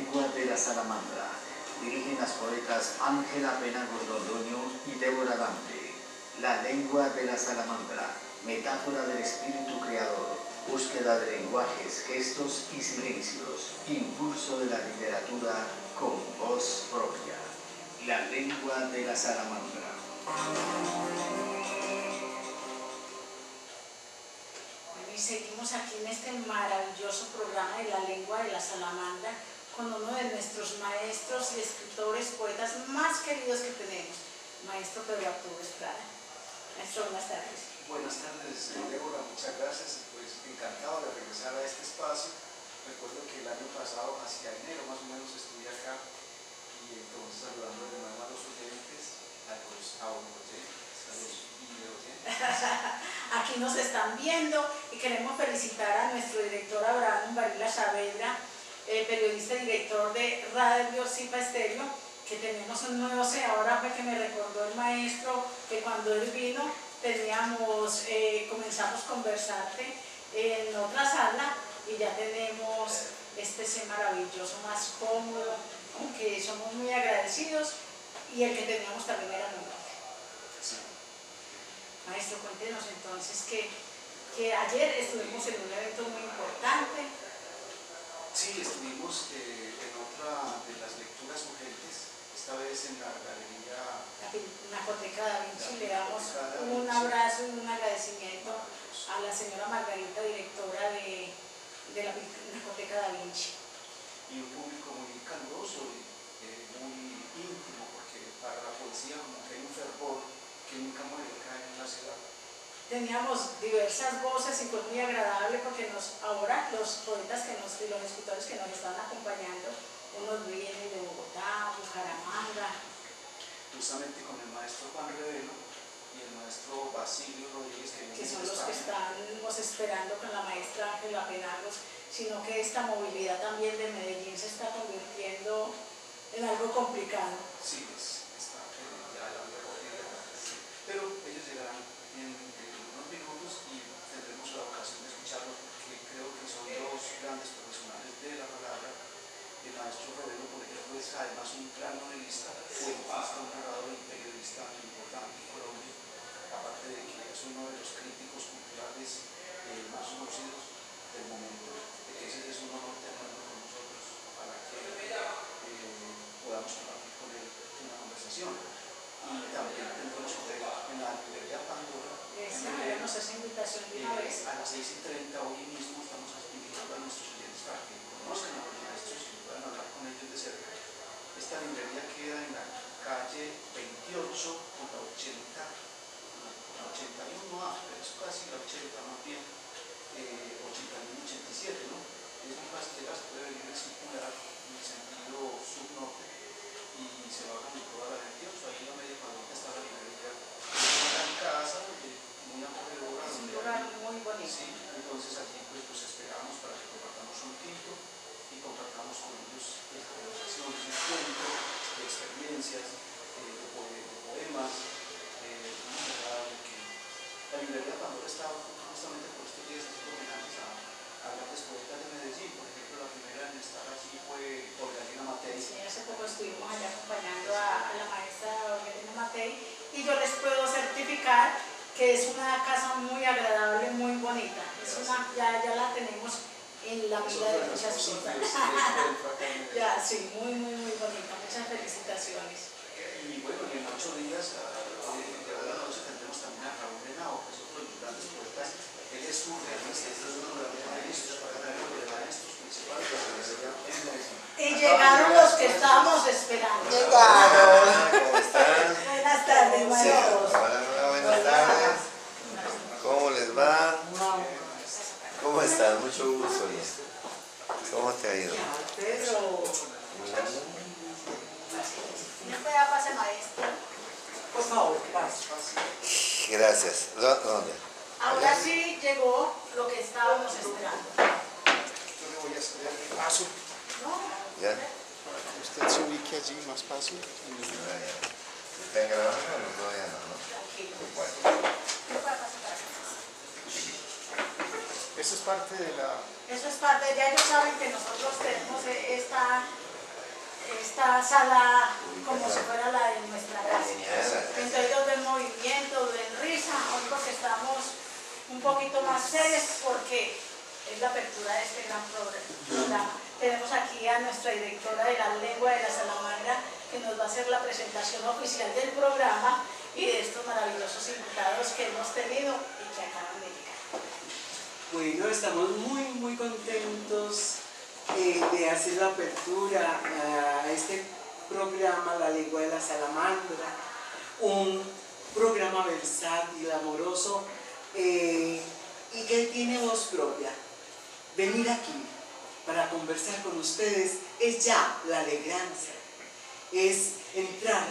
lengua de la salamandra. Dirigen las poetas Ángela Pena Gordoño y Débora Dante. La lengua de la salamandra, metáfora del espíritu creador, búsqueda de lenguajes, gestos y silencios, impulso de la literatura con voz propia. La lengua de la salamandra. Y seguimos aquí en este maravilloso programa de la lengua de la salamandra con uno de nuestros maestros y escritores, poetas más queridos que tenemos, maestro Pedro Arturo Estrada. Maestro, buenas tardes. Buenas tardes, Débora, muchas gracias. Pues encantado de regresar a este espacio. Recuerdo que el año pasado, hacia enero más o menos, estuve acá y entonces saludando de nuevo a los oyentes, a los oyentes, a los videoyentes. Aquí nos están viendo y queremos felicitar a nuestro director Abraham Varila Saavedra, periodista y director de Radio Zipa Estéreo, que tenemos un nuevo ahora fue que me recordó el maestro que cuando él vino comenzamos a conversarte en otra sala y ya tenemos este maravilloso, más cómodo, aunque somos muy agradecidos, y el que teníamos también era muy grande. Sí. Maestro, cuéntenos entonces que ayer estuvimos en un evento muy importante. Sí, estuvimos en otra de las lecturas urgentes, esta vez en la galería La Pinacoteca Da Vinci. Le damos un abrazo y un agradecimiento a la señora Margarita, directora de la Pinacoteca Da Vinci. y un público muy caluroso y muy íntimo, porque para la poesía como que hay un fervor que nunca muere acá en la ciudad. Teníamos diversas voces y fue muy agradable porque ahora los poetas y los escritores que nos están acompañando, unos vienen de Bogotá, Bucaramanga. Justamente con el maestro Juan Revelo y el maestro Basilio Rodríguez, que son los que estamos esperando con la maestra Ángela Penagos, sino que esta movilidad también de Medellín se está convirtiendo en algo complicado. Sí, está ya la vida cotidiana, pero ellos llegarán en unos minutos y tendremos la ocasión de escucharlos porque creo que son dos grandes profesionales de la palabra. El maestro Revelo, por ejemplo, es además un gran novelista, poetista, un narrador y periodista importante en Colombia, aparte de que es uno de los críticos culturales más conocidos del momento, de que ese es un honor tenerlo con nosotros para que podamos compartir con él una conversación. Y también tendremos con él en la librería Pandora. Haremos esa invitación de una vez. A las 6:30 hoy mismo estamos invitando a nuestros oyentes para que conozcan a los maestros y puedan hablar con ellos de cerca. Esta librería queda en la calle 28 con la 81A, pero es casi la 80 más bien, 81-87, ¿no? Es muy fácil llegar, se puede venir en circular en el sentido sur-norte y se bajan en toda la 28, ahí en la media cuadrita está la librería. Es una gran casa, muy acogedora. Es un lugar muy bonito. Sí, entonces aquí pues esperamos para que compartamos un tinto y compartamos con ellos conversaciones, encuentros, experiencias, de poemas. Muy agradable que la librería Pandora está justamente por estos días haciendo homenajes a grandes poetas de Medellín. Por ejemplo, la primera en estar aquí fue Olga Matei. Sí, hace poco estuvimos allá acompañando a la maestra Olga Matei y yo les puedo certificar que es una casa muy agradable, muy bonita. Ya la tenemos en la vida de muchas cosas. Ya, sí, muy bonita. Muchas felicitaciones. Y bueno, y en 8 días de la noche tendremos también a Raúl Henao, que es otro de los grandes poetas. Él es surrealista, es uno de los maestros, para ganar de maestros principales de la universidad en Medellín. Y llegaron los que estábamos esperando. Llegaron. ¿Cómo están? Buenas tardes, maestros. Hola, buenas tardes. ¿Cómo les va? ¿Cómo están? Mucho gusto. ¿Cómo te ha ido? Pedro. ¿Me puede dar pase, maestro? Por favor, pase. Gracias. ¿Dónde? Ahora sí llegó lo que estábamos esperando. Yo le voy a ceder mi paso ¿Ya? para que usted se ubique allí más fácil. ¿Están grabando o todavía no? Tranquilo. Bueno. ¿Me puede pasar para acá? Eso es parte de la... Eso es parte, ya ellos saben que nosotros tenemos esta sala como si fuera la de nuestra casa. Genial. Entonces ellos ven movimiento, ven risa, hoy porque estamos un poquito más serios porque es la apertura de este gran programa. Tenemos aquí a nuestra directora de la lengua de la Salamandra que nos va a hacer la presentación oficial del programa y de estos maravillosos invitados que hemos tenido y que acaban de llegar. Bueno, estamos muy contentos de hacer la apertura a este programa La Lengua de la Salamandra, un programa versátil, amoroso y que tiene voz propia. Venir aquí para conversar con ustedes es ya la alegranza, es entrar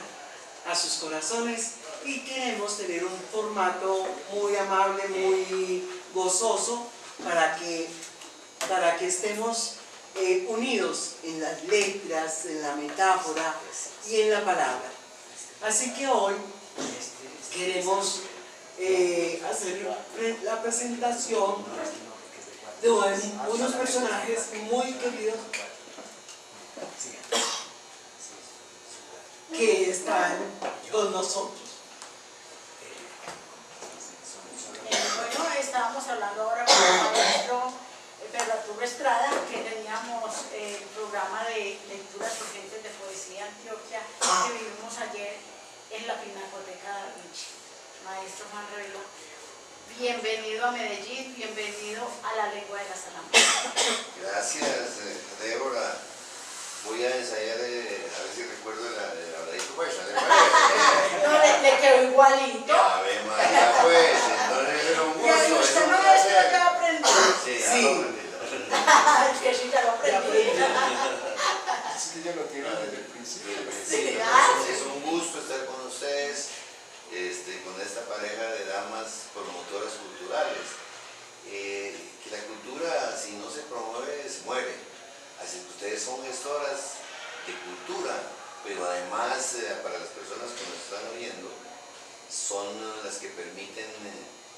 a sus corazones y queremos tener un formato muy amable, muy gozoso para que estemos unidos en las letras, en la metáfora y en la palabra. Así que hoy queremos hacer la presentación de unos personajes muy queridos que están con nosotros. Bueno, estábamos hablando ahora con el maestro Pedro Arturo Estrada, que teníamos el programa de lecturas urgentes de poesía Antioquia que vivimos ayer en la Pinacoteca da Vinci. Maestro Juan Revelo, bienvenido a Medellín, bienvenido a la lengua de la Salamandra. Gracias, Débora. Voy a ensayar, a ver si recuerdo el habladito, pues, No, le quedó igualito. Ave María, pues, entonces era un Y ahí gusto. usted es un no es placer. que aprendí. Sí, Sí. ya lo aprendí. Es que sí, ya lo aprendí. Es que ya lo tiene desde el principio. Sí, Es un gusto estar con ustedes, con esta pareja de damas promotoras culturales. Que la cultura, si no se promueve, se muere. Así que ustedes son gestoras de cultura, pero además para las personas que nos están oyendo, son las que permiten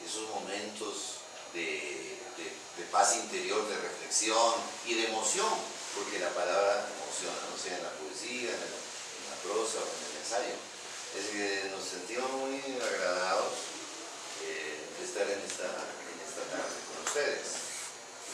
esos momentos de paz interior, de reflexión y de emoción, porque la palabra emociona, no sea en la poesía, en la prosa o en el ensayo. Es que nos sentimos muy agradados de estar en esta tarde con ustedes.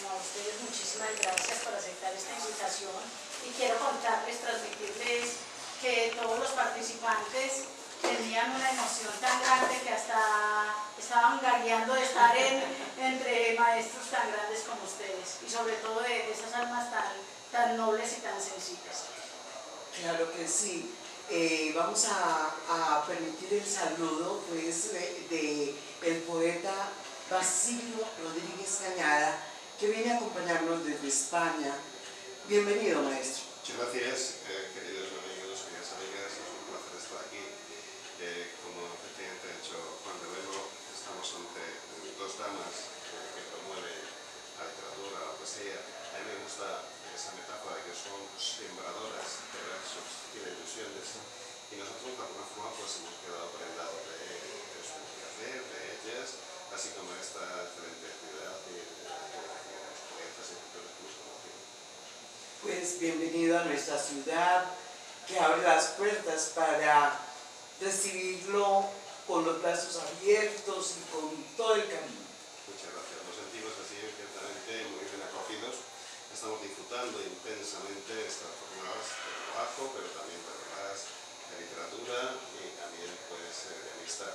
No, a ustedes muchísimas gracias por aceptar esta invitación y quiero contarles, transmitirles que todos los participantes tenían una emoción tan grande que hasta estaban gagueando de estar entre maestros tan grandes como ustedes y sobre todo de esas almas tan nobles y tan sencillas. Claro que sí. Vamos a permitir el saludo pues, del poeta Basilio Rodríguez Cañada, que viene a acompañarnos desde España. Bienvenido, maestro. Muchas gracias, queridos amigos, queridas amigas, es un placer estar aquí. Como efectivamente ha dicho Juan Revelo, estamos ante dos damas que promueven la literatura, la poesía. A mí me gusta esa metáfora de que son sembradoras de versos y de ilusiones, y nosotros de alguna forma pues hemos quedado prendados de su quehacer, de ellas, así como esta excelente actividad y de poetas y escritores que nos conocen. Pues bienvenido a nuestra ciudad, que abre las puertas para recibirlo con los brazos abiertos y con todo el cariño. Muchas gracias. Nos sentimos así, ciertamente, muy bien acogidos. Estamos disfrutando intensamente estas jornadas de trabajo, pero también de jornadas de literatura y también pues, de amistad.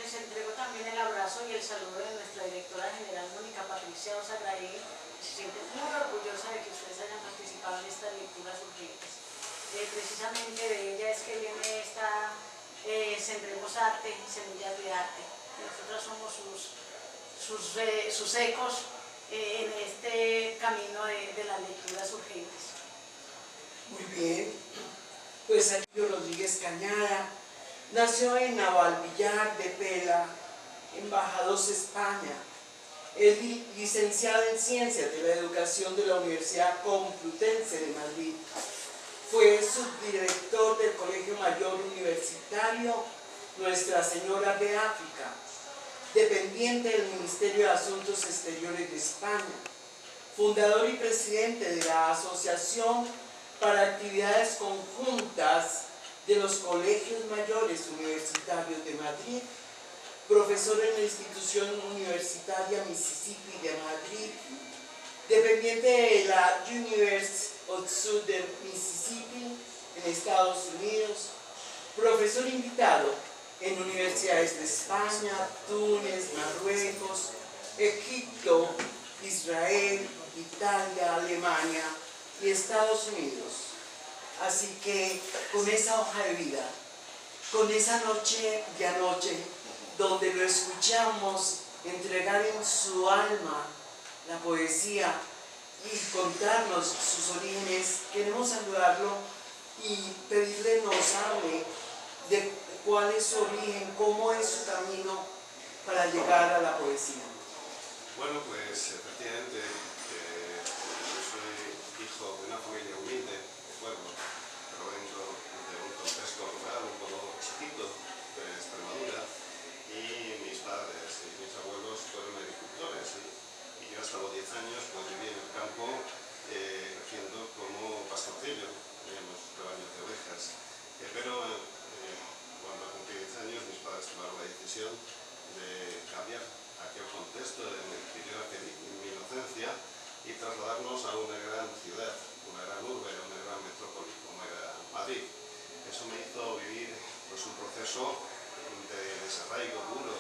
Les entrego también el abrazo y el saludo de nuestra directora general Mónica Patricia Osagraín, que se siente muy orgullosa de que ustedes hayan participado en estas lecturas urgentes. Precisamente de ella es que viene esta Sembremos Arte y Semillas de Arte. Nosotros somos sus ecos en este camino de las lecturas urgentes. Muy bien, pues Sergio Rodríguez Cañada nació en Navalvillar de Pela, en Bajados, España. Es licenciado en Ciencias de la Educación de la Universidad Complutense de Madrid. Fue subdirector del Colegio Mayor Universitario Nuestra Señora de África, dependiente del Ministerio de Asuntos Exteriores de España, fundador y presidente de la Asociación para actividades conjuntas de los colegios mayores universitarios de Madrid, profesor en la institución universitaria Mississippi de Madrid, dependiente de la University of Southern Mississippi en Estados Unidos, profesor invitado en universidades de España, Túnez, Marruecos, Egipto, Israel, Italia, Alemania y Estados Unidos. Así que con esa hoja de vida, con esa noche de anoche, donde lo escuchamos entregar en su alma la poesía y contarnos sus orígenes, queremos saludarlo y pedirle nos hable de cuál es su origen, cómo es su camino para llegar a la poesía. Bueno, pues efectivamente, yo soy hijo de una familia humilde de pueblo, pero vengo de un contexto rural un poco chiquito de Extremadura, y mis padres y mis abuelos fueron agricultores, y yo hasta los 10 años pues, viví en el campo haciendo como pastorcillo, teníamos rebaños de ovejas, pero cuando cumplí 10 años mis padres tomaron la decisión de cambiar aquel contexto en el que yo nací, en mi inocencia, y trasladarnos a una gran ciudad, una gran urbe, una gran metrópoli como era Madrid. Eso me hizo vivir pues, un proceso de desarraigo duro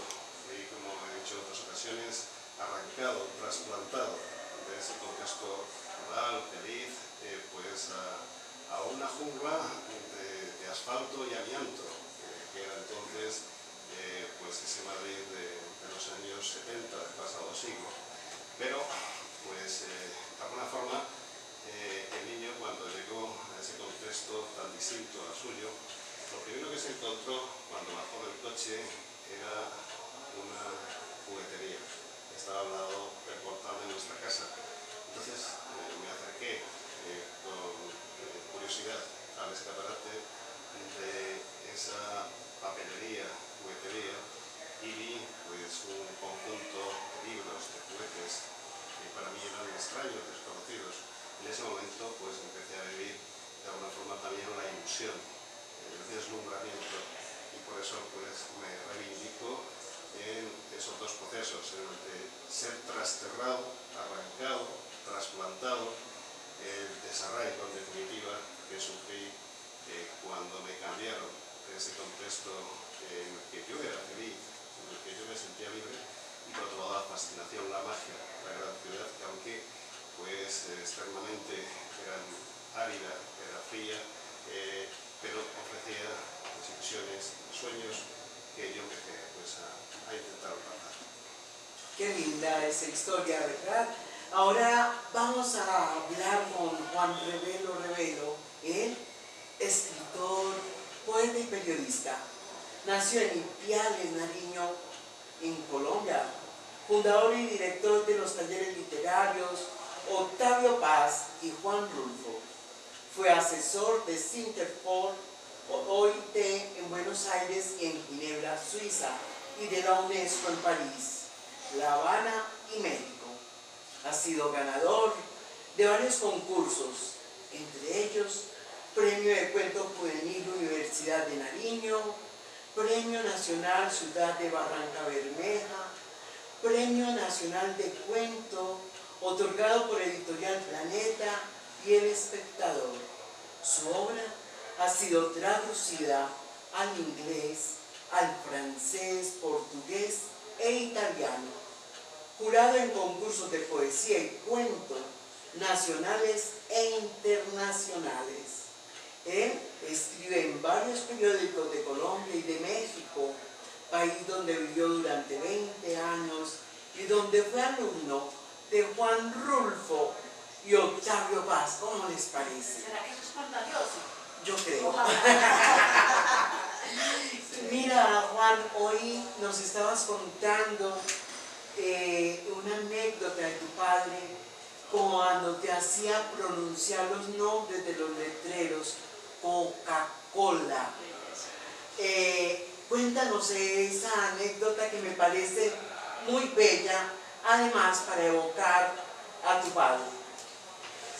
y, como he dicho en otras ocasiones, arrancado, trasplantado de ese contexto rural, feliz, pues a una jungla de asfalto y amianto, que era entonces pues ese Madrid de los años 70 del pasado siglo. Pero, pues, de alguna forma, el niño cuando llegó a ese contexto tan distinto al suyo, lo primero que se encontró cuando bajó del coche era una juguetería que estaba al lado del portal de nuestra casa. Entonces me acerqué con curiosidad al escaparate de esa papelería, juguetería, y vi pues un conjunto de libros, de juguetes que para mí eran extraños, desconocidos. En ese momento pues empecé a vivir de alguna forma también la ilusión, el deslumbramiento, y por eso pues me reivindico en esos dos procesos, en el de ser trasterrado, arrancado, trasplantado, el desarraigo en definitiva que sufrí cuando me cambiaron de ese contexto en el que yo era feliz, en el que yo me sentía libre, y por otro lado la fascinación, la magia, la gran ciudad, que aunque pues externamente era árida, era fría, pero ofrecía pues, ilusiones, sueños que yo empecé pues, a intentar alcanzar. Qué linda esa historia, ¿verdad? Ahora vamos a hablar con Juan Revelo. Él, escritor, poeta y periodista. Nació en Ipiales, Nariño, en Colombia. Fundador y director de los talleres literarios Octavio Paz y Juan Rulfo. Fue asesor de Sinterpol, OIT en Buenos Aires y en Ginebra, Suiza, y de la UNESCO en París, La Habana y México. Ha sido ganador de varios concursos, entre ellos Premio de Cuento Juvenil Universidad de Nariño, Premio Nacional Ciudad de Barranca Bermeja, Premio Nacional de Cuento, otorgado por Editorial Planeta y El Espectador. Su obra ha sido traducida al inglés, al francés, portugués e italiano. Jurado en concursos de poesía y cuento nacionales e internacionales. Él escribe en varios periódicos de Colombia y de México, país donde vivió durante 20 años y donde fue alumno de Juan Rulfo y Octavio Paz. ¿Cómo les parece? ¿Será que eso es contagioso? Yo creo. Ojalá. Mira, Juan, hoy nos estabas contando una anécdota de tu padre cuando te hacía pronunciar los nombres de los letreros Coca-Cola. Cuéntanos esa anécdota que me parece muy bella, además para evocar a tu padre.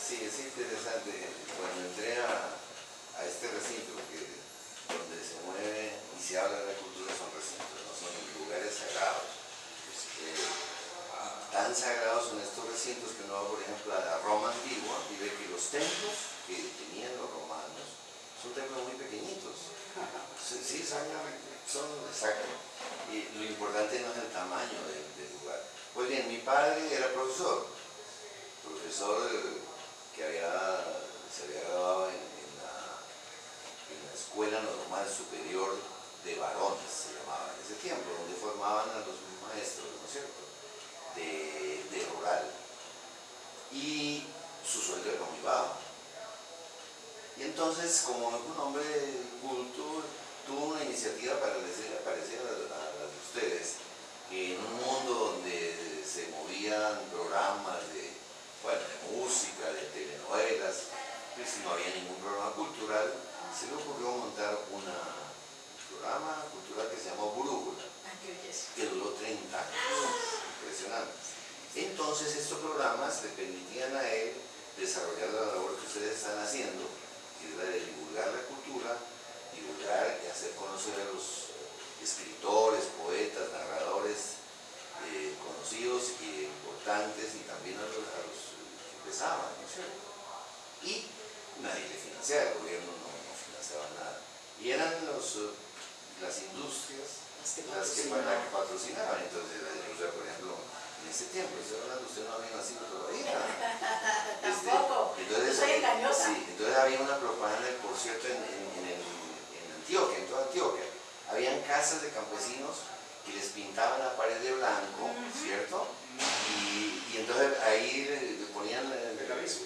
Sí, es interesante. Cuando entré a este recinto, donde se mueve y se habla de la cultura, son recintos, no son lugares sagrados. Tan sagrados son estos recintos que uno va, por ejemplo, a la Roma antigua y ve que los templos que tenían los romanos son templos muy pequeñitos. Sí, son exactos. Y lo importante no es el tamaño del lugar. Pues bien, mi padre era profesor que se había graduado en la Escuela Normal Superior de Varones, se llamaba en ese tiempo, donde formaban a los maestros, ¿no es cierto?, de rural. Y su sueldo era muy bajo. Y entonces, como un hombre culto, tuvo una iniciativa parecida a la de ustedes, que en un mundo donde se movían programas de música, de telenovelas, pues no había ningún programa cultural, se le ocurrió montar un programa cultural que se llamó Brújula, que duró 30 años, impresionante. Entonces estos programas le permitían a él desarrollar la labor que ustedes están haciendo, que es la de divulgar la cultura, divulgar y hacer conocer a los escritores, poetas, narradores conocidos y importantes, y también a los que empezaban, ¿no es cierto? Y nadie le financiaba, el gobierno no financiaba nada. Y eran las industrias las que patrocinaban. Entonces la industria, por ejemplo, en ese tiempo, usted no había nacido todavía. Tampoco, Entonces, soy engañosa. Sí, entonces había una propaganda, por cierto, en Antioquia, en toda Antioquia. Habían casas de campesinos que les pintaban la pared de blanco, ¿cierto? Y entonces ahí le ponían el aviso,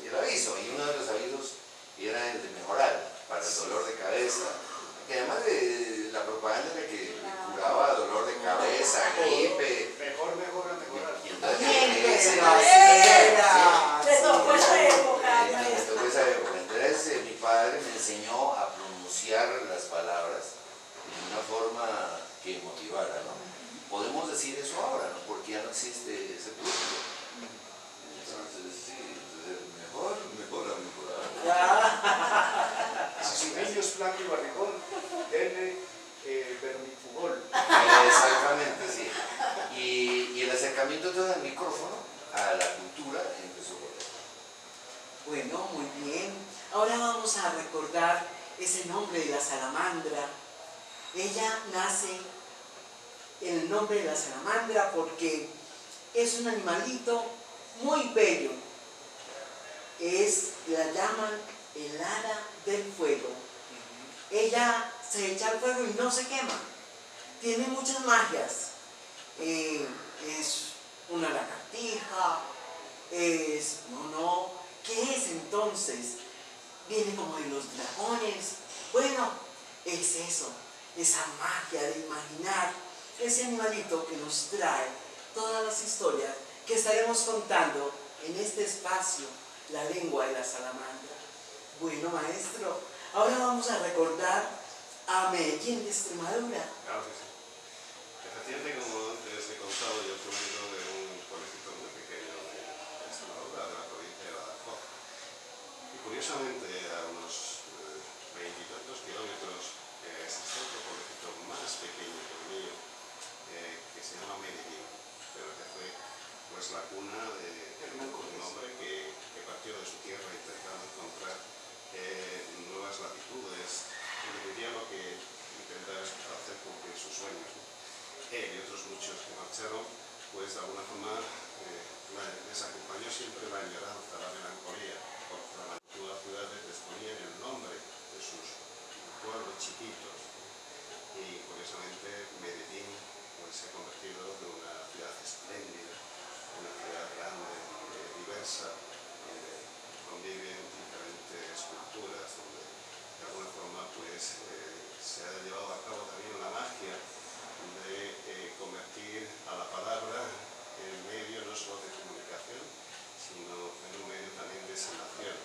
y uno de los avisos era el de mejorar para el dolor de cabeza, que además de la propaganda era que curaba dolor de cabeza, gripe. Mejorar. Y entonces, Les tocó esa época, Entonces mi padre me enseñó a pronunciar las palabras de una forma que motivara, ¿no? Podemos decir eso ahora, ¿no? Porque ya no existe ese público. Entonces, sí, mejorar. Si su niño es blanco y barrigón, denle vermifugol. Exactamente, sí. Y el acercamiento entonces al micrófono, a la cultura, empezó por eso. Bueno, muy bien. Ahora vamos a recordar ese nombre de la salamandra. Ella nace en el nombre de la salamandra porque es un animalito muy bello. La llaman el hada del fuego. Ella se echa al fuego y no se quema. Tiene muchas magias. Es una lagartija, ¿qué es entonces? Viene como de los dragones. Bueno, es eso, esa magia de imaginar ese animalito que nos trae todas las historias que estaremos contando en este espacio, la lengua de la salamandra. Bueno, maestro, ahora vamos a recordar a Medellín de Extremadura. Claro que sí. Efectivamente, como antes he contado, yo provengo de un pueblecito muy pequeño de Extremadura, de la provincia de Badajoz. Y curiosamente, a unos 20 y tantos kilómetros, existe otro pueblecito más pequeño que el mío, que se llama Medellín, pero que fue pues la cuna de un hombre que partió de su tierra intentando encontrar nuevas latitudes, en definitiva lo que intenta es hacer cumplir sus sueños, ¿no? Él y otros muchos que marcharon, pues de alguna forma les acompañó siempre la añoranza, la melancolía, porque la antigua ciudades les ponían el nombre de sus pueblos chiquitos. Y curiosamente Medellín pues, se ha convertido en una ciudad espléndida, una ciudad grande, diversa, donde conviven diferentes culturas, donde de alguna forma pues, se ha llevado a cabo también la magia de convertir a la palabra en medio no solo de comunicación, sino en un medio también de sanación.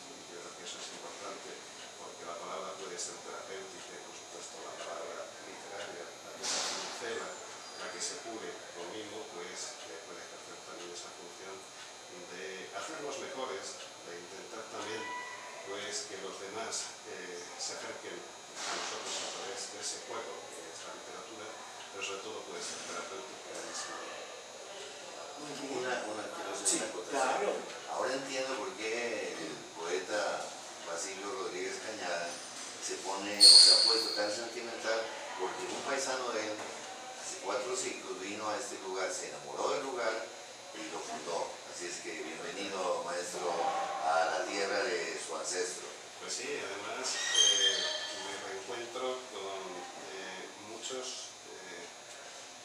Y yo creo que eso es importante, porque la palabra puede ser terapéutica, y por supuesto la palabra literaria, la que se cincela, la que se pure, lo mismo pues puede ejercer también esa función de hacernos mejores de intentar también pues, que los demás se acerquen a nosotros a través de ese juego que es la literatura, pero sobre todo pues terapéutica y sanadora. Quiero hacer Sí, una acotación. claro. Ahora entiendo por qué el poeta Basilio Rodríguez Cañada se pone, o se ha puesto tan sentimental, porque un paisano de él, hace 4 siglos, vino a este lugar, se enamoró del lugar y lo fundó. Así es que bienvenido, maestro, a la tierra de su ancestro. Pues sí, además me reencuentro con muchos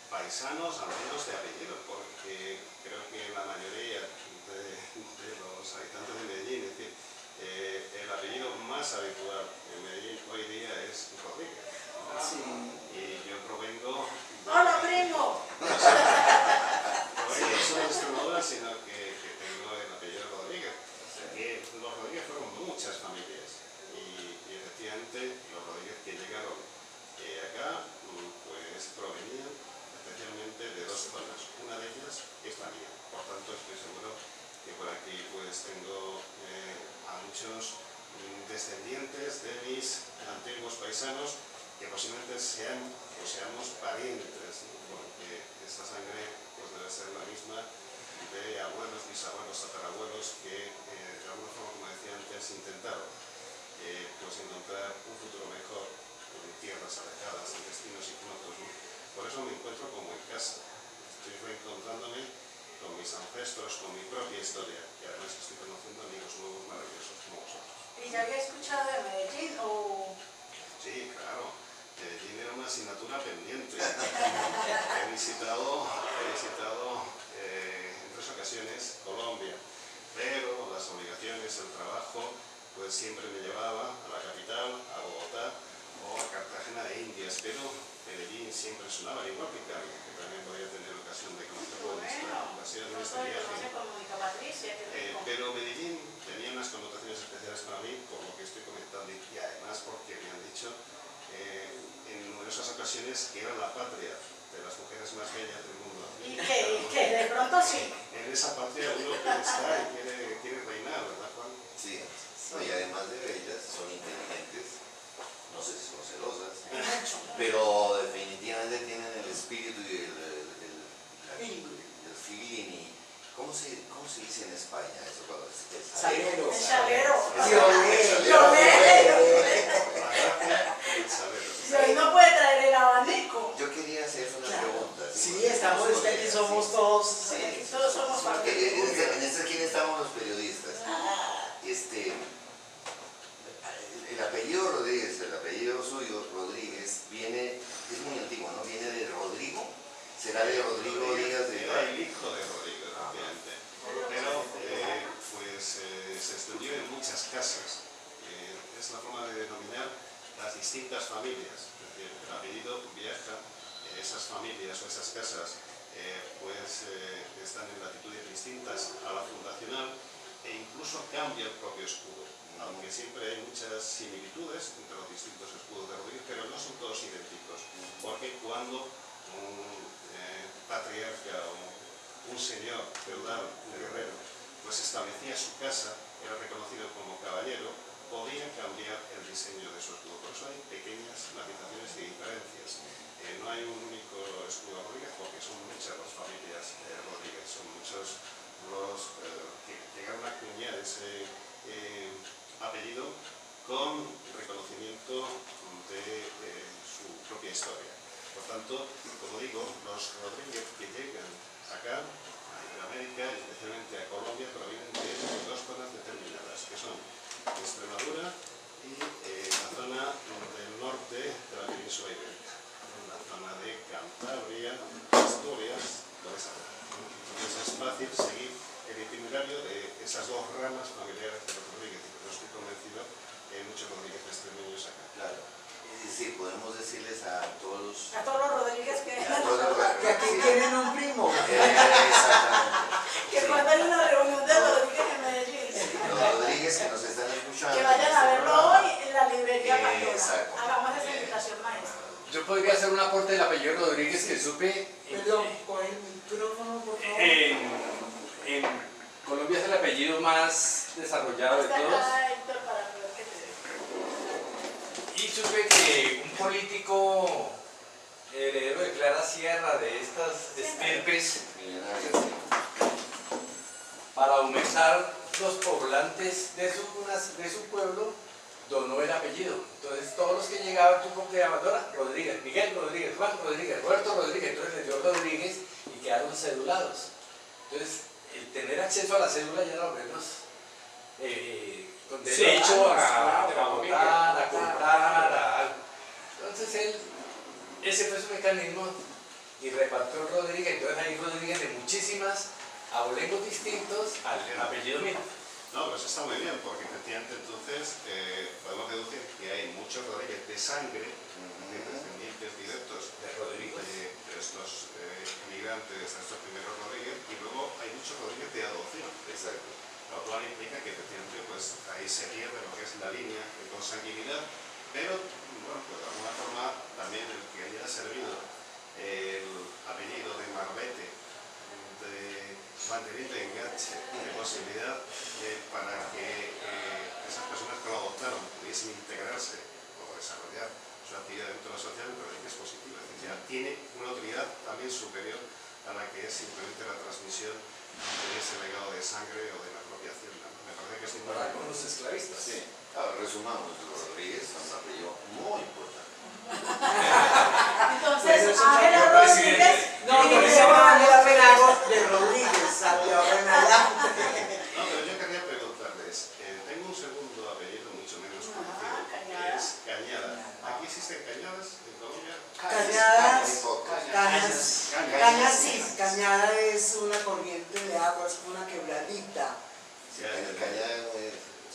paisanos, al menos de apellido, porque creo que la mayoría de los habitantes de Medellín, es decir, el apellido más habitual en Medellín hoy día es Rodríguez. Sí. Y yo provengo... ¡Hola, primo! No soy de Extremadura, sino que tengo el apellido Rodríguez. Que los Rodríguez fueron muchas familias y efectivamente los Rodríguez que llegaron acá pues provenían especialmente de 2 zonas. Una de ellas es la mía. Por tanto, estoy seguro que por aquí pues tengo a muchos descendientes de mis antiguos paisanos que posiblemente sean o seamos parientes, ¿no? Porque esta sangre pues debe ser la misma de abuelos, bisabuelos, tatarabuelos que de alguna forma, como decía antes, intentaron pues encontrar un futuro mejor en tierras alejadas, en destinos ignotos, ¿no? Por eso me encuentro como en casa. Estoy reencontrándome con mis ancestros, con mi propia historia, y además estoy conociendo amigos nuevos maravillosos como vosotros. ¿Y ya había escuchado de Medellín o...? Sí, claro. Medellín era una asignatura pendiente. He visitado en 3 ocasiones Colombia, pero las obligaciones, el trabajo, pues siempre me llevaba a la capital, a Bogotá o a Cartagena de Indias, pero Medellín siempre sonaba, igual que Cali, que también podía tener ocasión de conocerlo en esta ocasión, en este viaje. Pero Medellín tenía unas connotaciones especiales para mí, por lo que estoy comentando, y además porque me han dicho en numerosas ocasiones que era la patria de las mujeres más bellas del mundo. ¿Y qué? De pronto sí. En esa patria uno está y quiere reinar, ¿verdad, Juan? Sí, no, y además de bellas, son inteligentes, no sé si son celosas, pero definitivamente tienen el espíritu y el feeling y... ¿Cómo se dice en España eso? Salero. El chavero. Y hoy no puede traer el abanico. Yo quería hacer una pregunta. Sí, estamos, es que aquí somos todos. Sí. Todos somos familia. En este aquí estamos los periodistas. El apellido Rodríguez, el apellido suyo, Rodríguez, es muy antiguo, ¿no? Viene de Rodrigo. ¿Será de Rodrigo Díaz de Era el hijo de Rodrigo, efectivamente. Pero pues se extendió en muchas casas. Es la forma de denominar las distintas familias. Es decir, el apellido viaja, esas familias o esas casas están en latitudes distintas a la fundacional e incluso cambia el propio escudo. Aunque siempre hay muchas similitudes entre los distintos escudos de Rodríguez, pero no son todos idénticos. Porque cuando un patriarca o un señor feudal, un guerrero, pues establecía su casa, era reconocido como caballero, podía cambiar el diseño de su escudo. Por eso hay pequeñas matizaciones y diferencias. No hay un único escudo Rodríguez porque son muchas las familias Rodríguez, son muchos los que llegaron a acuñar ese apellido con reconocimiento de su propia historia. Por tanto, como digo, los Rodríguez que llegan acá, a Iberoamérica, y especialmente a Colombia, provienen de 2 zonas determinadas, que son Extremadura y la zona del norte de la península ibérica, la zona de Cantabria, Asturias, por esa zona. Entonces es fácil seguir el itinerario de esas 2 ramas familiares de los Rodríguez, y yo estoy convencido que hay muchos Rodríguez extremeños acá. Claro. Es decir, podemos decirles a todos... A todos los Rodríguez que aquí tienen un primo. Exactamente. Que cuando hay una reunión de Rodríguez en Medellín, Los Rodríguez que nos están escuchando... que vayan a verlo hoy en la librería Exacto. Pandora. Hagamos esa invitación, maestro. Yo podría hacer un aporte del apellido Rodríguez que supe. Perdón, con el micrófono, por favor. En Colombia es el apellido más desarrollado de Hasta todos. acá, Héctor, para poder que te Y supe que un político heredero de Clara Sierra, de estas estirpes, para aumentar los poblantes de su pueblo, donó el apellido. Entonces todos los que llegaban, tú te llamas Dora Rodríguez, Miguel Rodríguez, Juan Rodríguez, Roberto Rodríguez, entonces les dio Rodríguez y quedaron cedulados. Entonces, el tener acceso a la cédula ya era volverlos con derecho a votar, a comprar, a algo. Entonces ese fue su mecanismo y repartió Rodríguez. Entonces ahí Rodríguez de muchísimas abolengos distintos al apellido mío. No, pues está muy bien, porque efectivamente entonces podemos deducir que hay muchos Rodríguez de sangre, de descendientes directos De Rodríguez. de estos inmigrantes, de estos primeros Rodríguez, y luego hay muchos Rodríguez de adopción. Exacto. Lo cual implica que efectivamente pues, ahí se pierde lo que es la línea de consanguinidad, pero bueno, pues de alguna forma también el que haya servido el apellido de Marbete, de banderita de enganche, de posibilidad para que esas personas que lo adoptaron pudiesen integrarse o desarrollar su actividad dentro de la sociedad, me parece que es positiva. Es decir, ya tiene una utilidad también superior a la que es simplemente la transmisión de ese legado de sangre o de la propia hacienda. Me parece que es Para importante. con los esclavistas. Sí. Ahora, resumamos, Rodríguez es un apellido muy importante. Entonces, Bueno, Ángela señor Rodríguez. presidente. No, yo me llamo Ángela Penago de Rodríguez, de ahora en adelante. No, pero yo quería preguntarles, tengo un segundo apellido mucho menos conocido, que Cañada. es Cañada. ¿Aquí existen Cañadas en Colombia? Cañadas, Muy pocos. Cañas sí, Cañada es una corriente de agua, es una quebradita. Sí, en el Cañada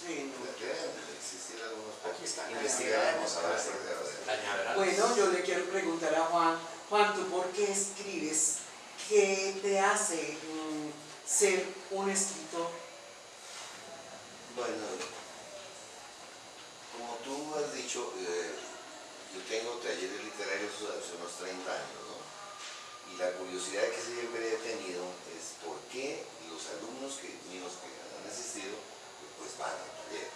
Sí, no. deben existir algunos pocos. Aquí está. Investigaremos a ver por qué. Cañaveral. Bueno, yo le quiero preguntar a Juan, Juan, ¿tú por qué escribes? ¿Qué te hace ser un escritor? Bueno, como tú has dicho, yo tengo talleres literarios hace unos 30 años, ¿no? Y la curiosidad que siempre he tenido es por qué los alumnos míos que han asistido, pues van al taller.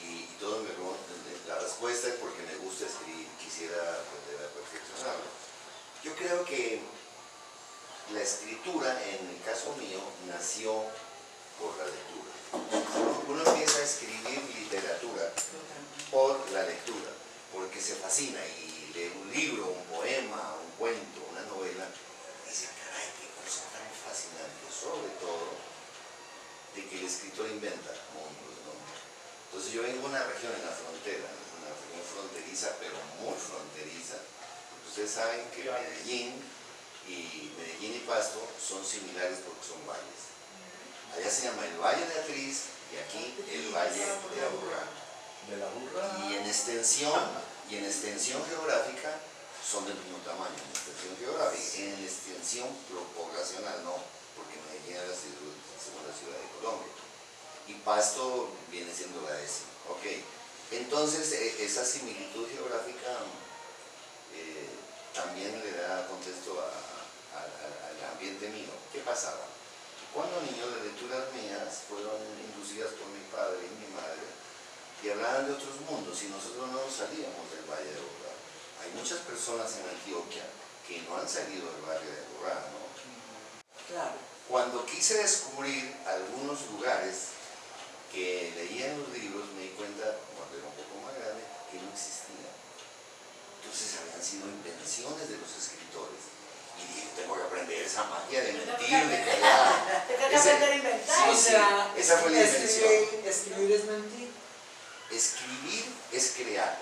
Y todos me preguntan, la respuesta es porque me gusta escribir, quisiera aprender a perfeccionarlo. Yo creo que la escritura, en el caso mío, nació por la lectura. Uno empieza a escribir literatura por la lectura, porque se fascina y lee un libro, un poema, un cuento, una novela, y dice, caray, qué cosa tan fascinante, sobre todo de que el escritor inventa mundos, ¿no? Entonces yo vengo de una región en la frontera, una región fronteriza, pero muy fronteriza, porque ustedes saben que Medellín y Pasto son similares porque son valles. Allá se llama el Valle de Atriz y aquí el Valle de Aburrá. De la burra. Y en extensión geográfica son del mismo tamaño, en extensión geográfica. En extensión poblacional no, porque Medellín es la segunda ciudad de Colombia. Y Pasto viene siendo la décima. Ok. Entonces, esa similitud geográfica también le da contexto al ambiente mío. ¿Qué pasaba? Cuando niño, las lecturas mías fueron inducidas por mi padre y mi madre y hablaban de otros mundos y nosotros no nos salíamos del Valle de Aburrá. Hay muchas personas en Antioquia que no han salido del Valle de Aburrá, ¿no? Claro. Cuando quise descubrir algunos lugares que leía en los libros, me di cuenta, cuando era un poco más grande, que no existían. Entonces habían sido invenciones de los escritores. Y dije, tengo que aprender esa magia de mentir, de callar. Tengo que aprender a inventar. Sí, O sea, esa fue la invención. escribir es mentir. Escribir es crear.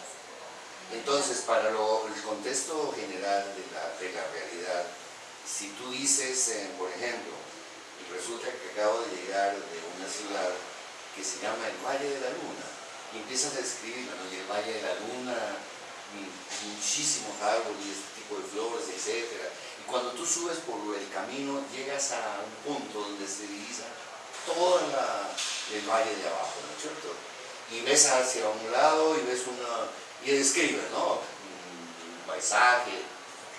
Entonces, para el contexto general de la realidad, si tú dices, por ejemplo, resulta que acabo de llegar de una ciudad que se llama el Valle de la Luna, y empiezas a escribirlo, ¿no? Y el Valle de la Luna, muchísimos árboles, este tipo de flores, etc. Y cuando tú subes por el camino, llegas a un punto donde se divisa todo el valle de abajo, ¿no es cierto? Y ves hacia un lado y ves y describes, ¿no? Un paisaje,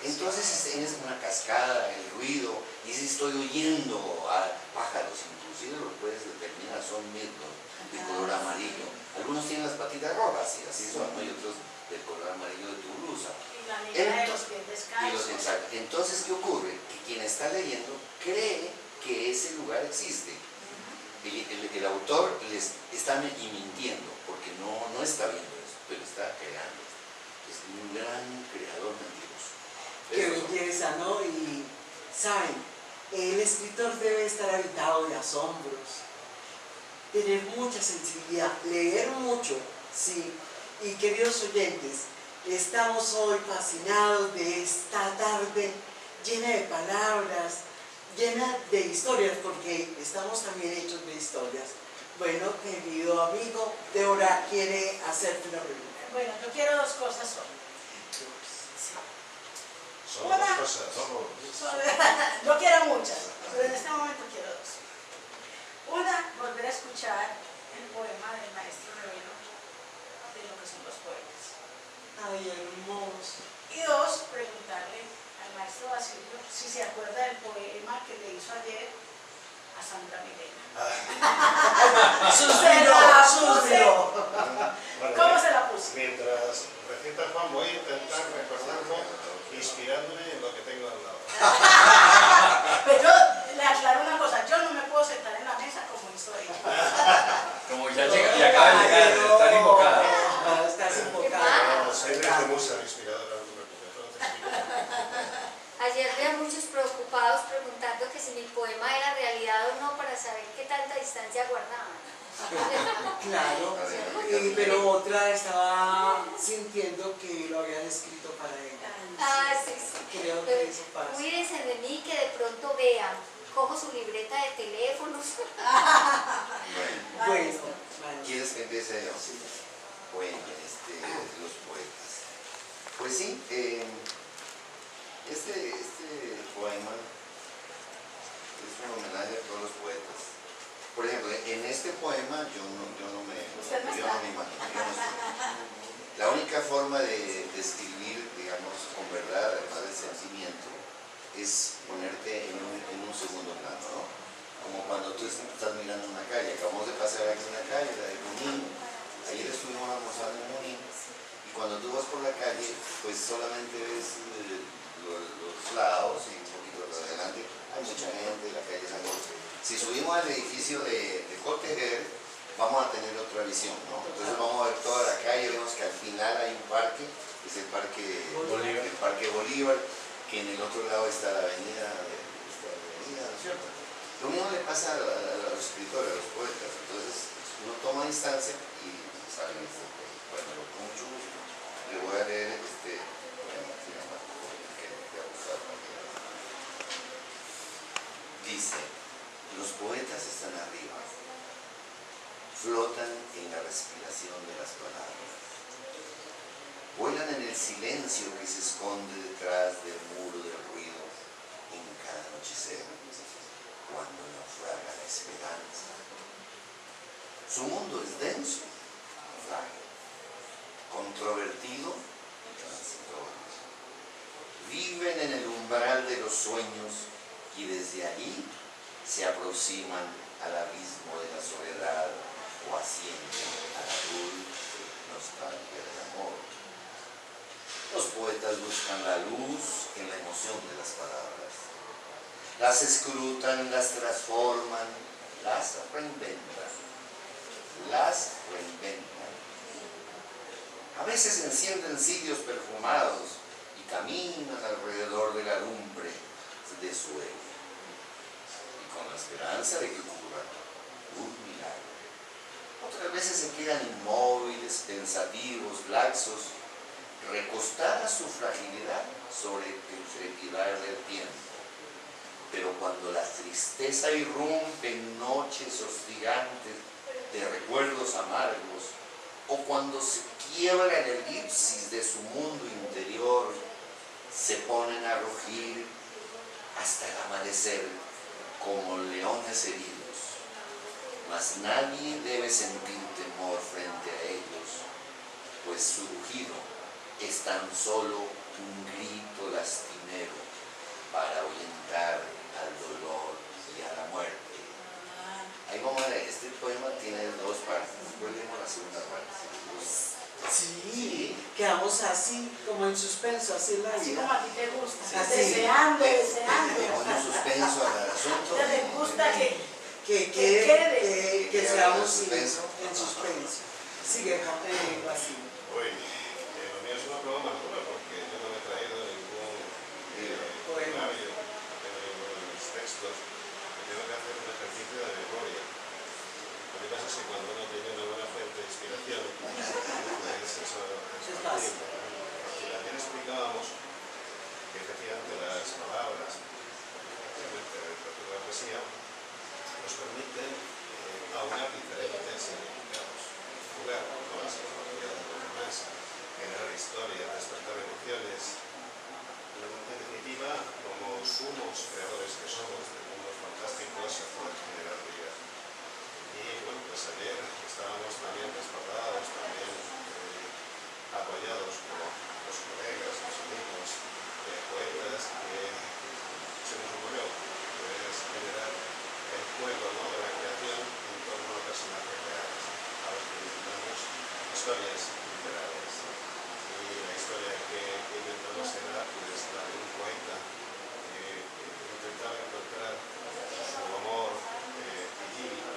Entonces tienes una cascada, el ruido, dices estoy oyendo a pájaros, inclusive lo puedes determinar, son mirlos de color amarillo. Algunos tienen las patitas rojas y así son, ¿no? Y otros del color amarillo de tu blusa. Y la niña de los pies descalzos. Exacto. Entonces, ¿qué ocurre? Que quien está leyendo cree que ese lugar existe. El autor les está mintiendo porque no está viendo eso, pero está creando. Es un gran creador mentiroso. Qué belleza, ¿no? Y, ¿saben? El escritor debe estar habitado de asombros, tener mucha sensibilidad, leer mucho, sí. Y queridos oyentes, estamos hoy fascinados de esta tarde llena de palabras, llena de historias, porque estamos también hechos de historias. Bueno, querido amigo, Débora quiere hacerte una pregunta. Bueno, yo quiero dos cosas hoy. Solo dos cosas. Yo quiero muchas, pero en este momento quiero dos. Una, volver a escuchar el poema del maestro Revelo de lo que son los poetas. Ay, hermoso. Y dos, preguntarle al maestro Basilio si se acuerda del poema que le hizo ayer a Sandra Milena. Suspiro. ¿Cómo se la puse? Mientras recita Juan, voy a intentar recordarlo inspirándome en lo que tengo al lado. Pero yo le aclaro una cosa, yo no me puedo sentar en la mesa como hizo ella. Como ya llega y acaba de llegar, están invocadas. Estás invocada. No, soy de musa inspiradora. Ayer había muchos preocupados preguntando que si mi poema era realidad o no para saber qué tanta distancia guardaban. Claro, pero otra estaba sintiendo que lo habían escrito para ella. Ah, sí, sí. Creo que eso pasa. Cuídense de mí, que de pronto vean. Cojo su libreta de teléfonos. Bueno, ¿Quieres que empiece yo? Bueno, los poetas. Pues sí, este poema es un homenaje a todos los poetas. Por ejemplo, en este poema yo no me imagino. La única forma de escribir, digamos, con verdad, además del sentimiento, es ponerte en un segundo plano, ¿no? Como cuando tú estás mirando una calle. Acabamos de pasar aquí una calle, la de Junín. Ayer estuvimos almorzando en Junín. Y cuando tú vas por la calle, pues solamente ves los lados y un poquito de adelante. Hay mucha gente, la calle es angosta. Si subimos al edificio de Cotejer, vamos a tener otra visión, ¿no? Entonces vamos a ver toda la calle, vemos que al final hay un parque, es el Parque Bolívar, que en el otro lado está la avenida, ¿no es cierto? Lo mismo le pasa a los escritores, a los poetas. Entonces uno toma distancia y sale en este poema. Bueno, con mucho gusto le voy a leer este poema que se llama que te ha gustado también. Dice: los poetas están arriba, flotan en la respiración de las palabras, vuelan en el silencio que se esconde detrás del muro del ruido en cada anochecer, cuando naufraga la esperanza. Su mundo es denso, frágil, controvertido, transitorio. Viven en el umbral de los sueños y desde allí se aproximan al abismo de la soledad o ascienden a la dulce nostalgia del amor. Los poetas buscan la luz en la emoción de las palabras. Las escrutan, las transforman, las reinventan. A veces encienden cirios perfumados y caminan alrededor de la lumbre de su ego, y con la esperanza de que ocurra un milagro. Otras veces se quedan inmóviles, pensativos, laxos, recostadas su fragilidad sobre el trepidar del tiempo. Pero cuando la tristeza irrumpe en noches hostigantes de recuerdos amargos, o cuando se quiebra el elipsis de su mundo interior, se ponen a rugir hasta el amanecer como leones heridos. Mas nadie debe sentir temor frente a ellos, pues su rugido es tan solo un grito lastimero para ahuyentar al dolor y a la muerte. Ahí vamos a ver, este poema tiene dos partes, después leemos la segunda parte. Sí, quedamos así, como en suspenso, así en la Así vida. como a ti te gusta, Así. deseando, Le deseando. pone suspenso al asunto. Ya te gusta que Que seamos en suspenso. en suspenso. Sigue, así. Hoy, lo mío es una prueba más dura porque yo no me he traído ningún poemario, ninguno de mis textos. Tengo que hacer un ejercicio de memoria. Lo que pasa es que cuando uno tiene una buena fuente de inspiración, pues eso es fácil. Ayer explicábamos que efectivamente las palabras, especialmente la literatura de la poesía, nos permiten aunar diferentes significados, jugar con la psicología de los demás, generar historia, despertar emociones. En definitiva, como sumos creadores que somos de mundos fantásticos, se puede generar vida. Y bueno, pues ayer estábamos también respaldados, también apoyados por los colegas, los amigos, poetas, que se nos ocurrió pues, generar el juego, ¿no?, de la creación en torno a personajes reales, a los que inventamos historias literarias. Y la historia que inventamos era pues, la de un poeta que intentaba encontrar su amor idílico,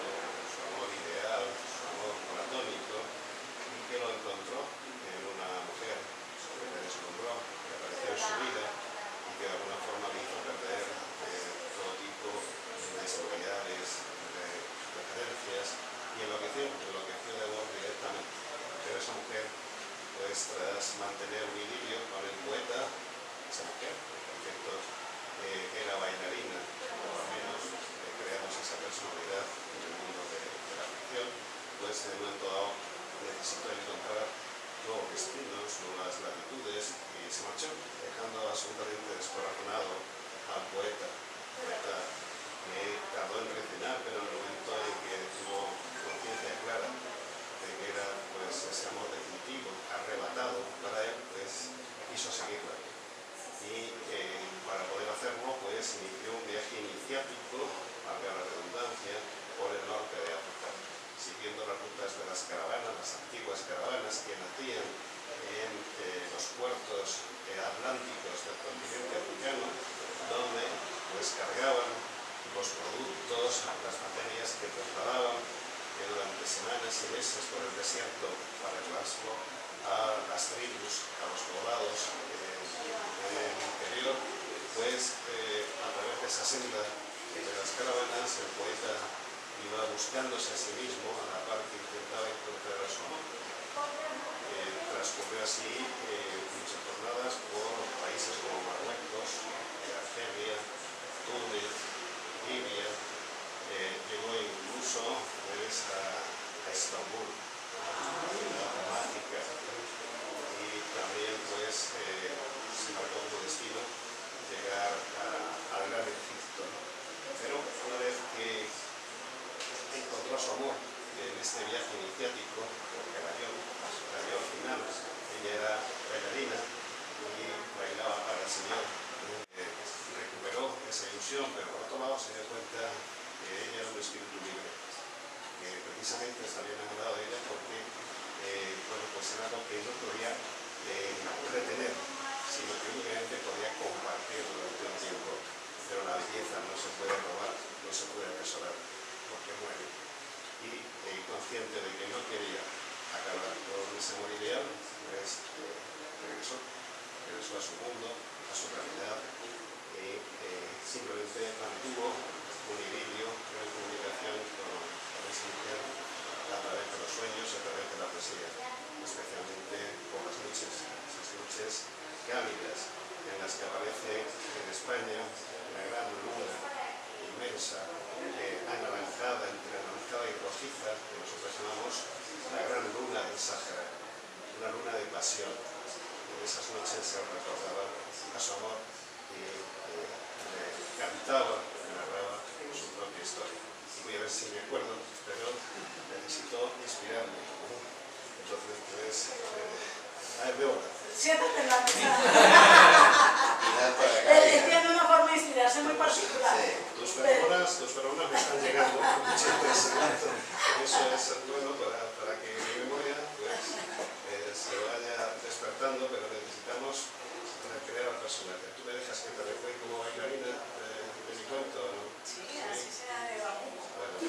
su amor ideal, su amor platónico, y que lo encontró en una mujer que le deslumbró, que apareció en su vida y que de alguna forma le hizo perder todo tipo de inseguridades, de referencias, y enloqueció de amor directamente. Pero esa mujer, pues tras mantener un idilio con el poeta, esa mujer, por cierto, era bailarina, o al menos creamos esa personalidad en el mundo de la ficción, pues en un momento dado necesitó encontrar nuevos destinos, nuevas latitudes, y se marchó, dejando absolutamente descorazonado al poeta que tardó en reaccionar, pero en el momento en que tuvo conciencia clara de que era pues, ese amor definitivo, arrebatado para él, pues quiso seguirla. Y para poder hacerlo, pues inició un viaje iniciático, valga la redundancia, por el norte de África, siguiendo las rutas de las caravanas, las antiguas caravanas que nacían en los puertos atlánticos del continente africano, donde pues cargaban los productos, las materias que trasladaban durante semanas y meses por el desierto para llevárselo a las tribus, a los poblados en el interior, pues a través de esa senda de las caravanas el poeta iba buscándose a sí mismo a la par que intentaba encontrar a su amor. Transcurrió así muchas jornadas por países como Marruecos, Argelia, Túnez, Libia, llegó incluso pues, a Estambul, ciudad mágica, y también pues, se marcó como destino llegar al Gran Egipto. Pero una vez que encontró su amor en este viaje iniciático, porque cayó al final, ella era bailarina y bailaba para el Señor. Recuperó esa ilusión, pero por otro lado se dio cuenta que ella era un espíritu libre, que precisamente estaría enamorado de ella porque bueno, pues era algo que no podía retener, sino que únicamente podía compartir durante un tiempo. Pero la belleza no se puede robar, no se puede atesorar, porque muere. Y consciente de que no quería acabar con ese amor ideal, pues regresó a su mundo, a su realidad, y simplemente mantuvo un idilio, una comunicación con esa mujer a través de los sueños, a través de la poesía, especialmente por las noches, esas noches cálidas en las que aparece en España una gran luna inmensa, anaranjada, entre anaranjada y rojiza, que nosotros llamamos la gran luna del Sáhara, una luna de pasión. En esas noches se recordaba a su amor y cantaba, narraba su propia historia. Y voy a ver si me acuerdo, pero necesito inspirarme. Entonces, pues, a ver, Débora. Siéntate en la mesa. es muy particular. Sí. Tus feromonas me están llegando con mucho interesante. Eso es bueno para que mi memoria pues, se vaya despertando, pero necesitamos recrear al personaje. ¿Tú me dejas que te recree como bailarina de mi cuento o no? Sí, así sea de vamos. Bueno,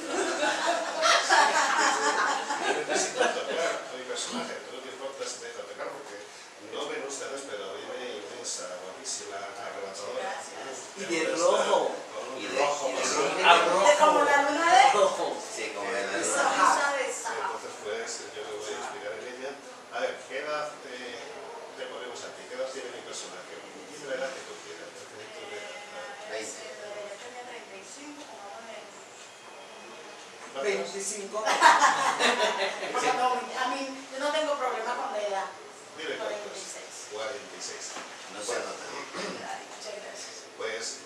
necesito tocar a mi personaje. Tú no te importa si te dejo tocar porque no ven ustedes, pero viene inmensa, guapísima, arrebatadora. Y de rojo. Y de rojo. Como la luna de... Rojo. Sí, como en el... Entonces, pues, yo me voy a inspirar en ella. A ver, ¿qué edad te ponemos aquí? ¿Qué edad tiene mi personaje? Dime la edad que tú quieras. 20. Yo tenía 35, como de... 25. No, a mí, yo no tengo problema con la edad. Dime cuántos. 46. 46. No se anota. Muchas gracias. Pues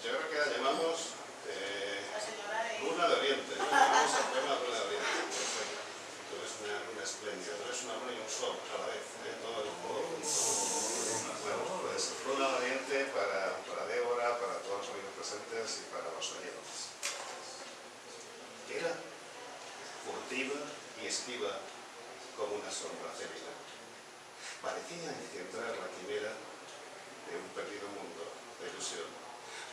yo creo que la llamamos La señora de... Luna de Oriente. ¿No? Llamamos el tema Luna de Oriente. Perfecto. Tú eres una luna espléndida. Tú eres una luna y un sol a la vez. Todo el mundo. Bueno, pues Luna de Oriente para Débora, para todos los amigos presentes y para los oyentes. Era furtiva y esquiva como una sombra célula. Parecía engendrar la quimera de un perdido mundo de ilusión,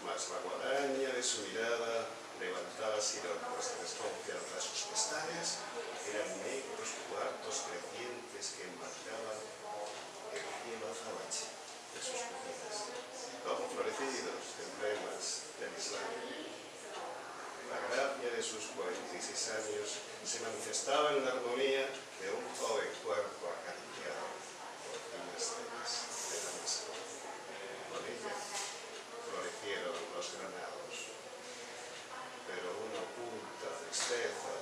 mas la guadaña de su mirada levantaba siropas de desconfianza. Sus pestañas eran negros cuartos crecientes que enmarcaban el cielo azabache de sus pupilas, como florecidos emblemas del Islam. La gracia de sus 46 años se manifestaba en la armonía de un joven cuerpo acariciado por finas cejas de damasco. Con ella florecieron los granados, pero una oculta tristeza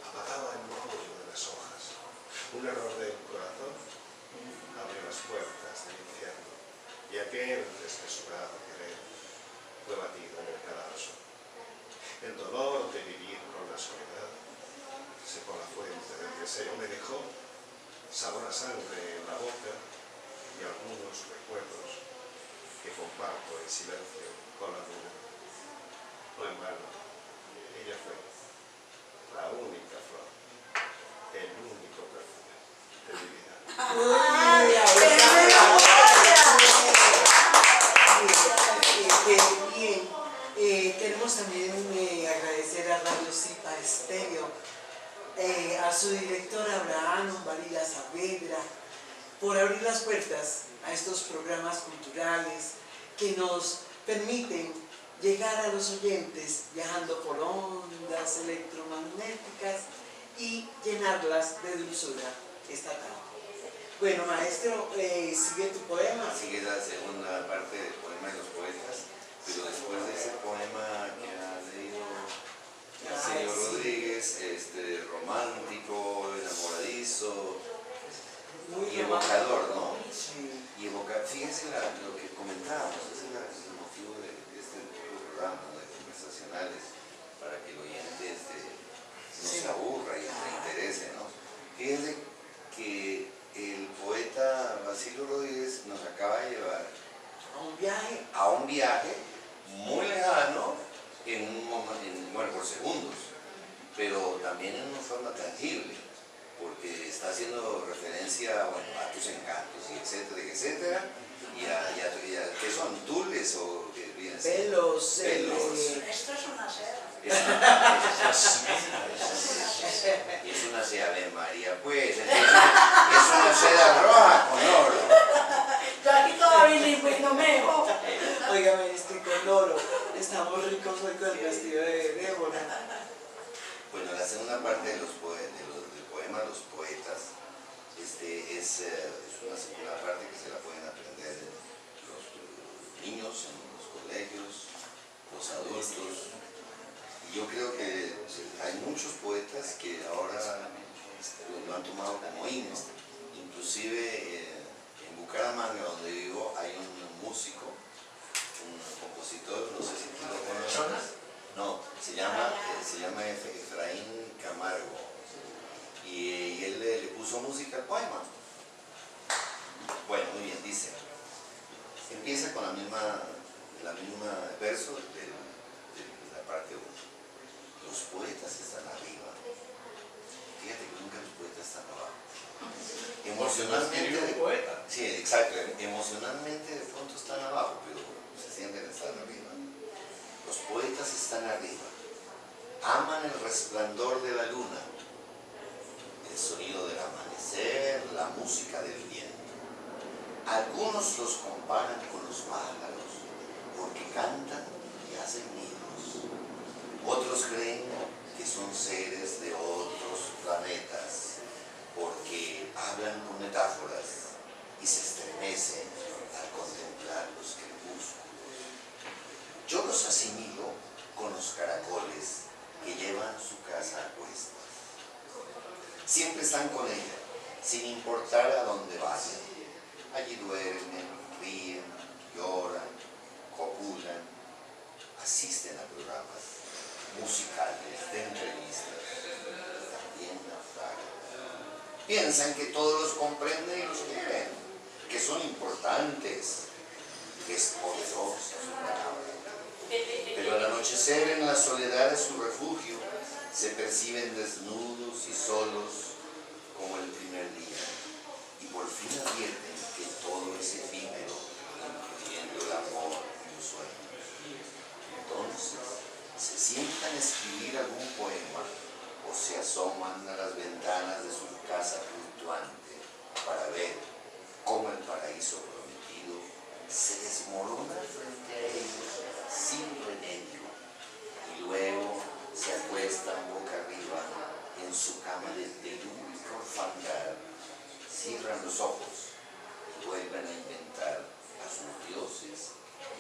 apagaba el murmullo de las hojas. Un error del corazón abrió las puertas del infierno y aquel desmesurado querer fue batido en el cadalso. El dolor de vivir con la soledad secó la fuente del deseo, me dejó sabor a sangre en la boca y algunos recuerdos que comparto en silencio con la luna. No en vano, ella fue la única flor, el único perfume de mi vida. Qué bien. Queremos también agradecer a Radio Zipa Estéreo, a su directora Abraham Varila Saavedra, por abrir las puertas a estos programas culturales que nos permiten llegar a los oyentes viajando por ondas electromagnéticas y llenarlas de dulzura esta tarde. Bueno, maestro, sigue tu poema. Sigue la segunda parte del poema de los poetas, pero después de ese poema que ha leído el señor Rodríguez, romántico, enamoradizo, Muy y evocador, romántico. ¿no? Sí. Y fíjense lo que comentábamos, ese es el motivo de este programa, ¿no? De conversacionales, para que el oyente no se aburra y se interese, ¿no? Fíjense que el poeta Basilio Rodríguez nos acaba de llevar A un viaje. a un viaje muy lejano, bueno, por segundos, pero también en una forma tangible, porque está haciendo referencia, bueno, a tus encantos y etcétera, y a ¿qué son? ¿Tules o qué vienen? Pelos. Esto es una seda. Es una seda de María, pues, es una seda roja con oro. Yo aquí todo bilingüe y no me dejo. Óigame, con oro. Estamos ricos hoy con el vestido de Débora. Bueno, la segunda parte del poema Los Poetas es una segunda parte que se la pueden aprender los niños en los colegios, los adultos. Y yo creo que hay muchos poetas que ahora lo han tomado como himno. Inclusive en Bucaramanga, donde vivo, hay un músico, un compositor, no sé si tú lo conoces. No, se llama Efraín Camargo. Y él le puso música al poema. Bueno, muy bien, dice. Empieza con la misma verso de la parte 1. Los poetas están arriba. Fíjate que nunca los poetas están abajo. Emocionalmente, un poeta. sí, exacto, emocionalmente de pronto están abajo, pero se sienten estar arriba. Los poetas están arriba. Aman el resplandor de la luna, el sonido del amanecer, la música del viento. Algunos los comparan con los pájaros porque cantan y hacen nidos. Otros creen que son seres de otros planetas porque hablan con metáforas y se estremecen al contemplar los crepúsculos. Yo los asimilo con los caracoles que llevan su casa a cuestas. Siempre están con ella, sin importar a dónde vayan. Allí duermen, ríen, lloran, copulan, asisten a programas musicales, de entrevistas, también naufragan. Piensan que todos los comprenden y los quieren, que son importantes, que es poderosa su palabra. Pero al anochecer, en la soledad de su refugio, se perciben desnudos y solos como el primer día, y por fin advierten que todo es efímero, incluyendo el amor y los sueños. Entonces, se sientan a escribir algún poema o se asoman a las ventanas de su casa fluctuante para ver cómo el paraíso prometido se desmorona frente a ellos sin remedio, y luego se acuestan boca arriba en su cama de telúrica orfandad, cierran los ojos y vuelven a inventar a sus dioses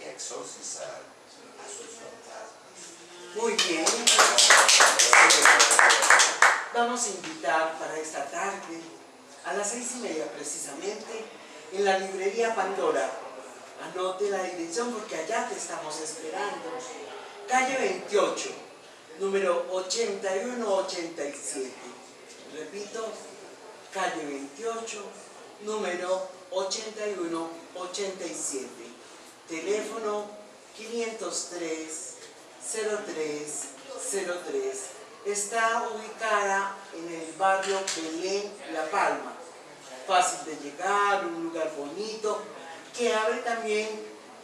y a exorcizar a sus fantasmas. Muy bien. Vamos a invitar para esta tarde, a las 6:30 precisamente, en la librería Pandora. Anote la dirección porque allá te estamos esperando. Calle 28, número 8187. Repito, calle 28, número 8187. Teléfono 503-0303. Está ubicada en el barrio Belén, La Palma. Fácil de llegar, un lugar bonito, que abre también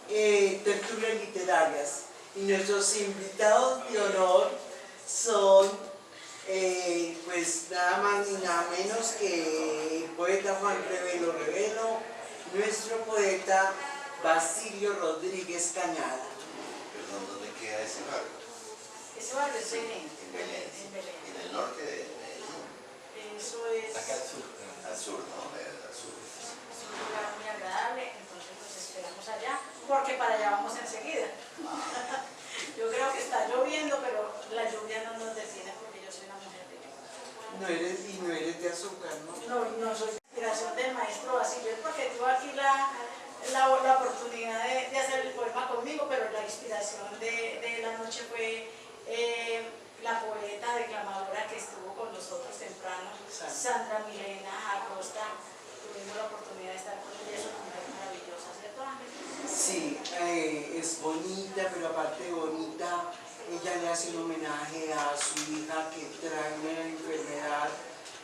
tertulias literarias. Y nuestros invitados de honor son pues nada más ni nada menos que el poeta Juan Revelo, nuestro poeta Basilio Rodríguez Cañada. Perdón, ¿dónde queda ese barrio? Ese barrio es Belén. En Belén. En Belén. En el norte de Medellín. Eso es Acá al sur. Al sur, ¿no? Al sur. un lugar muy agradable, entonces nos esperamos allá, porque para allá vamos enseguida. Yo creo que está lloviendo, pero la lluvia no nos detiene porque yo soy una mujer de lluvia. No eres de azúcar, ¿no? No soy inspiración del maestro Basilio, porque tuve aquí la oportunidad de hacer el poema conmigo, pero la inspiración de la noche fue la poeta declamadora que estuvo con nosotros temprano, Sandra Milena Acosta. Tuvimos la oportunidad de estar con ella, es una mujer maravillosa, ¿cierto, Ángel? Sí, es bonita, pero aparte de bonita, ella le hace un homenaje a su hija que trae una enfermedad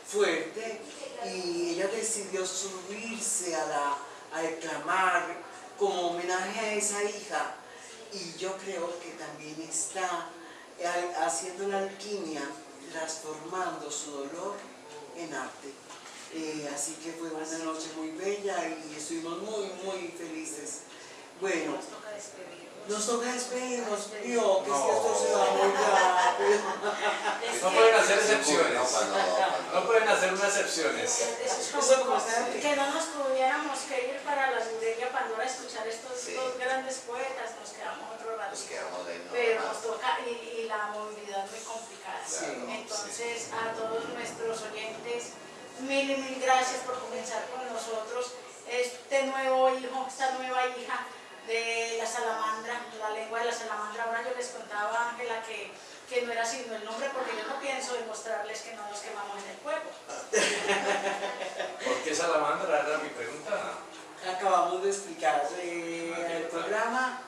fuerte y ella decidió subirse a declamar como homenaje a esa hija, y yo creo que también está haciendo una alquimia, transformando su dolor en arte. Así que fue una noche muy bella y estuvimos muy felices. Bueno, nos toca despedirnos. Yo, que es que esto se va muy rápido. No pueden hacer excepciones. No, No pueden hacer unas excepciones. Eso como que no nos tuviéramos que ir para la librería Pandora a escuchar estos dos grandes poetas, nos quedamos otro rato. Nos quedamos de Pero nos toca, y la movilidad es muy complicada. Sí. Entonces, a todos nuestros oyentes, mil gracias por comenzar con nosotros este nuevo hijo, esta nueva hija de la salamandra, la lengua de la salamandra. Ahora yo les contaba a Ángela que no era sino el nombre, porque yo no pienso demostrarles que no nos quemamos en el fuego. ¿Por qué salamandra? Era mi pregunta. Acabamos de explicar el programa,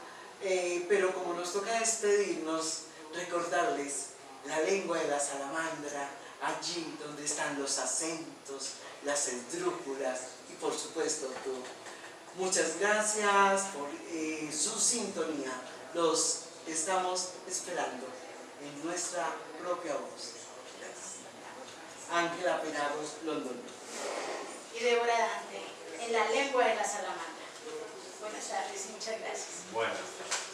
pero como nos toca despedirnos, recordarles la lengua de la salamandra, allí donde están los acentos, las esdrújulas y por supuesto tú. Muchas gracias por su sintonía. Los estamos esperando en nuestra propia voz. Gracias. Ángela Penagos, London. Y Débora Dante, en la lengua de la salamandra. Buenas tardes, muchas gracias. Buenas.